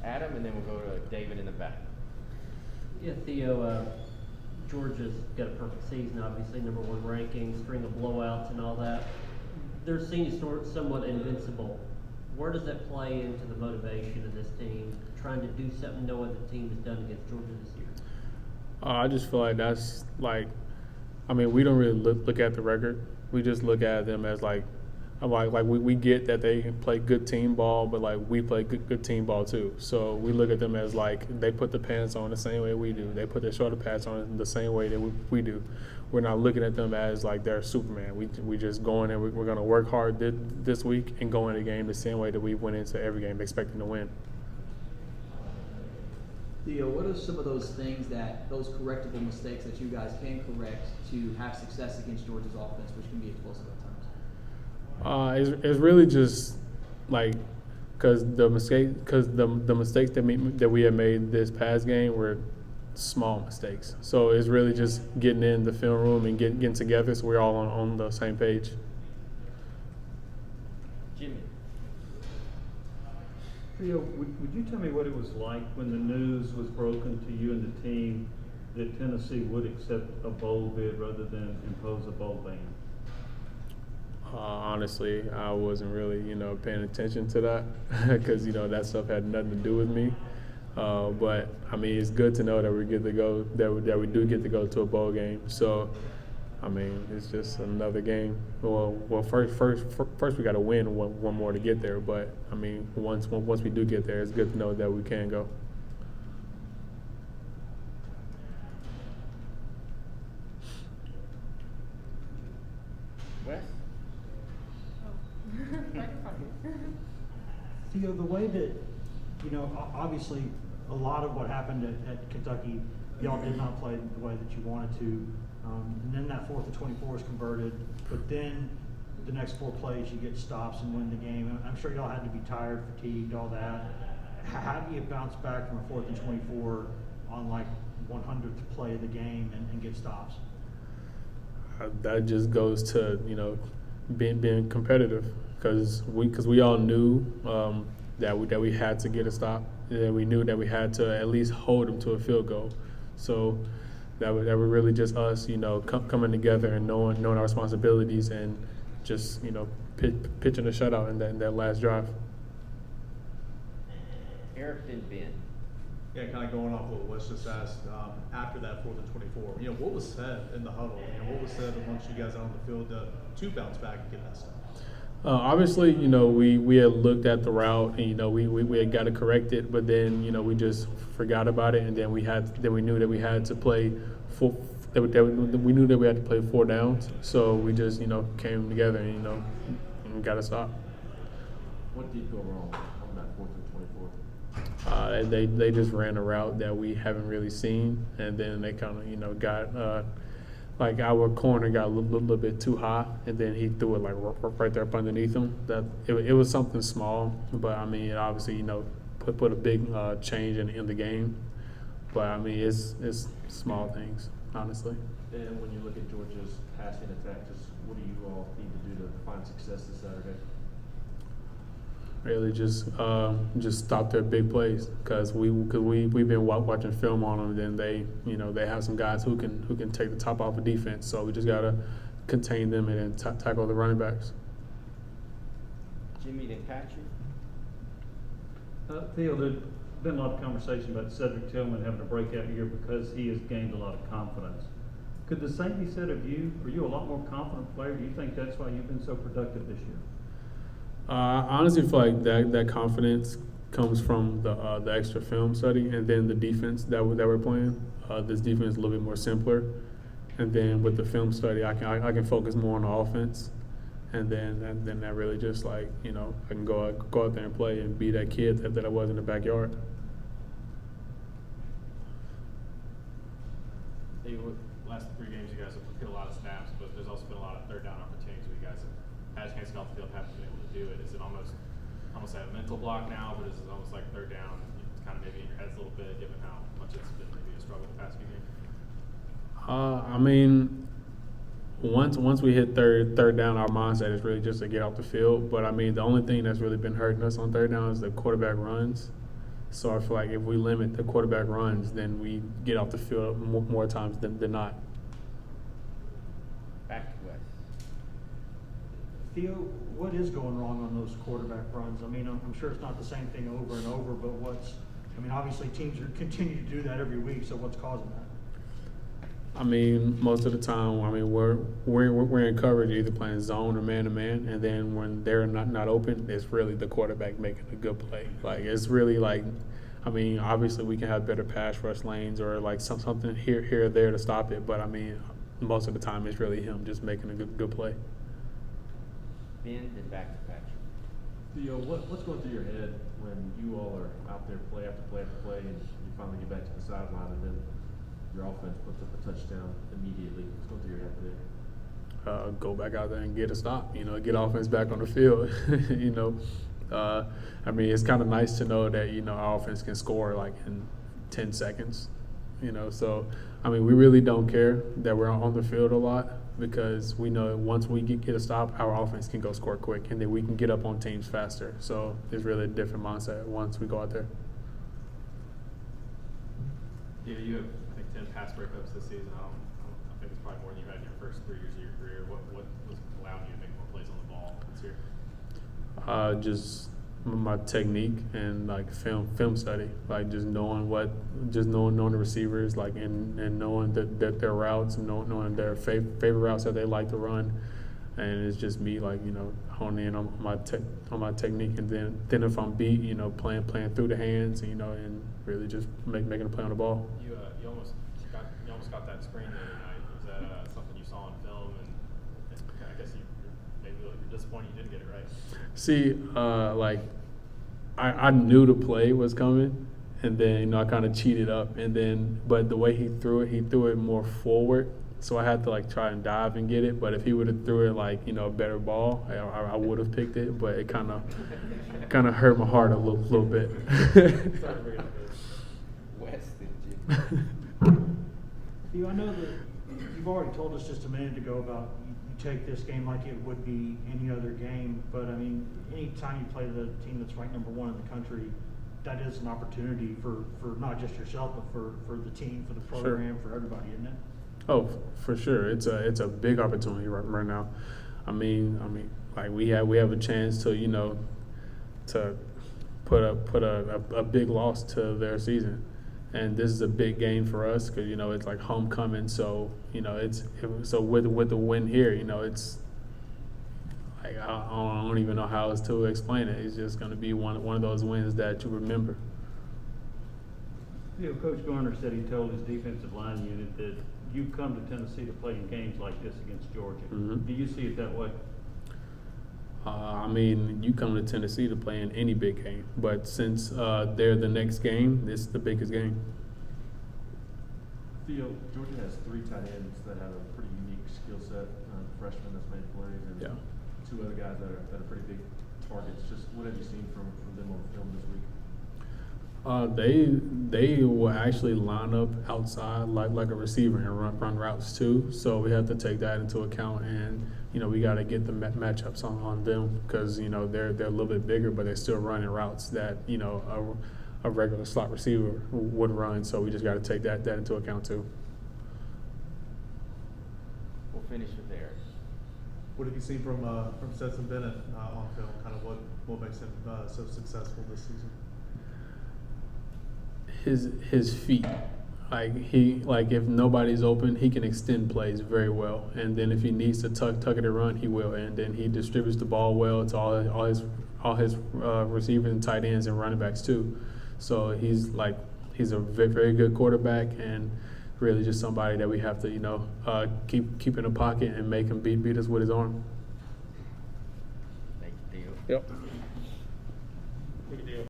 Adam, and then we'll go to David in the back. Yeah, Theo, Georgia's got a perfect season, obviously, #1 ranking, string of blowouts and all that. They're seen as somewhat invincible. Where does that play into the motivation of this team, trying to do something no other team has done against Georgia this year? I just feel like that's like, I mean, we don't really look at the record. We just look at them as like we get that they play good team ball, but like we play good team ball too. So we look at them as like they put the pants on the same way we do. They put their shoulder pads on the same way that we do. We're not looking at them as like they're Superman. We just go in and we're going to work hard this week and go in the game the same way that we went into every game expecting to win. Theo, what are some of those those correctable mistakes that you guys can correct to have success against Georgia's offense, which can be explosive at times? It's really just like because the mistakes that we have made this past game were small mistakes. So it's really just getting in the film room and getting together so we're all on the same page. Jimmy. Theo, would you tell me what it was like when the news was broken to you and the team that Tennessee would accept a bowl bid rather than impose a bowl ban? Honestly, I wasn't really, paying attention to that because, that stuff had nothing to do with me. But I mean, it's good to know that we get to go, that we do get to go to a bowl game. So, I mean, it's just another game. Well, first we got to win one more to get there. But I mean, once we do get there, it's good to know that we can go. Wes? Theo, the way that, obviously a lot of what happened at Kentucky, y'all did not play the way that you wanted to. And then that 4th and 24 is converted. But then the next 4 plays, you get stops and win the game. I'm sure y'all had to be tired, fatigued, all that. How do you bounce back from a 4th and 24 on like 100th play of the game and get stops? That just goes to, being competitive because we all knew that we had to get a stop. And we knew that we had to at least hold them to a field goal. So that were really just us, coming together and knowing our responsibilities and just, pitching a shutout in that last drive. Eric, then Ben. Yeah, kind of going off what Wes just asked, after that 4th and 24, what was said in the huddle? What was said amongst you guys out on the field to bounce back and get that stuff? Obviously, we had looked at the route and, we had got to correct it, but then, we just forgot about it. And then we knew that we had to play we knew that we had to play 4 downs. So we just, came together and got a stop. What did go wrong on that 4th and 24? They just ran a route that we haven't really seen. And then they kind of, got, like our corner got a little bit too high, and then he threw it like right there up underneath him. That it was something small, but I mean, it obviously put a big change in the game. But I mean, it's small things, honestly. And when you look at Georgia's passing attack, just what do you all need to do to find success this Saturday? Really, just stop their big plays because we've been watching film on them. Then they have some guys who can take the top off of defense. So we just gotta contain them and then tackle the running backs. Jimmy, then Patrick. Theo, there's been a lot of conversation about Cedric Tillman having a breakout year because he has gained a lot of confidence. Could the same be said of you? Are you a lot more confident player? Do you think that's why you've been so productive this year? I honestly feel like that confidence comes from the extra film study and then the defense that we're playing. This defense is a little bit more simpler, and then with the film study, I can focus more on the offense, and then that really just like I can go out there and play and be that kid that I was in the backyard. Hey, last 3 games you guys have hit a lot of snaps, but there's also been a lot of third down opportunities where you guys have had a chance to get off the field, haven't been able to do it. Is it almost a mental block now, but is it almost like third down? It's kind of maybe in your heads a little bit, given how much it's been maybe a struggle the past few games. I mean, once we hit third down, our mindset is really just to get off the field. But I mean, the only thing that's really been hurting us on third down is the quarterback runs. So I feel like if we limit the quarterback runs, then we get off the field more times than not. Back to Wes. Theo, what is going wrong on those quarterback runs? I mean, I'm sure it's not the same thing over and over, but obviously teams are continue to do that every week, so what's causing that? I mean, most of the time, I mean, we're in coverage, either playing zone or man to man, and then when they're not open, it's really the quarterback making a good play. Like, it's really like, I mean, obviously we can have better pass rush lanes or like something here or there to stop it, but I mean, most of the time it's really him just making a good play. Ben, then back to Patrick. Theo, what's going through your head when you all are out there play after play after play, and you finally get back to the sideline, and then your offense puts up a touchdown immediately? What's going through your head there? Go back out there and get a stop, get offense back on the field, I mean, it's kind of nice to know that, our offense can score like in 10 seconds, so, I mean, we really don't care that we're on the field a lot because we know once we get a stop, our offense can go score quick and then we can get up on teams faster. So it's really a different mindset once we go out there. Yeah, you have, I think, 10 pass breakups this season. I think it's probably more than you had in your first 3 years of your career. What was allowing you to make more plays on the ball this year? Just my technique and like film study, like just knowing the receivers, like and knowing that their routes and knowing their favorite routes that they like to run, and it's just me like honing in on my technique, and then if I'm beat, playing through the hands, and really just making a play on the ball. You almost got that screen the other night. Was that something you saw on film? And I guess you're disappointed you didn't get it right. See, like I knew the play was coming, and then I kind of cheated up, but the way he threw it more forward, so I had to like try and dive and get it. But if he would have threw it like a better ball, I would have picked it. But it kind of hurt my heart a little bit. Wes, then Jim. Theo, I know that you've already told us just a minute ago about you take this game like it would be any other game, but I mean, any time you play the team that's ranked number 1 in the country, that is an opportunity for not just yourself, but for the team, for the program, for everybody, isn't it? Oh, for sure, it's a big opportunity right now. I mean, like we have a chance to to put a big loss to their season. And this is a big game for us because it's like homecoming. So so with the win here, it's like I don't even know how else to explain it. It's just going to be one of those wins that you remember. Coach Garner said he told his defensive line unit that you come to Tennessee to play in games like this against Georgia. Mm-hmm. Do you see it that way? I mean, you come to Tennessee to play in any big game, but since they're the next game, it's the biggest game. Theo, Georgia has 3 tight ends that have a pretty unique skill set. Freshman that's made plays, and 2 other guys that are pretty big targets. Just what have you seen from them on film this week? They will actually line up outside like a receiver and run routes too. So we have to take that into account, and we got to get the matchups on them because they're a little bit bigger, but they're still running routes that a regular slot receiver would run. So we just got to take that into account too. We'll finish with Eric. What have you seen from Stetson Bennett on film? Kind of what makes him so successful this season? His feet, like if nobody's open, he can extend plays very well, and then if he needs to tuck it and run, he will, and then he distributes the ball well to all his receivers and tight ends and running backs too. So he's a very, very good quarterback, and really just somebody that we have to keep in the pocket and make him beat us with his arm. Thank you, Theo. Yep.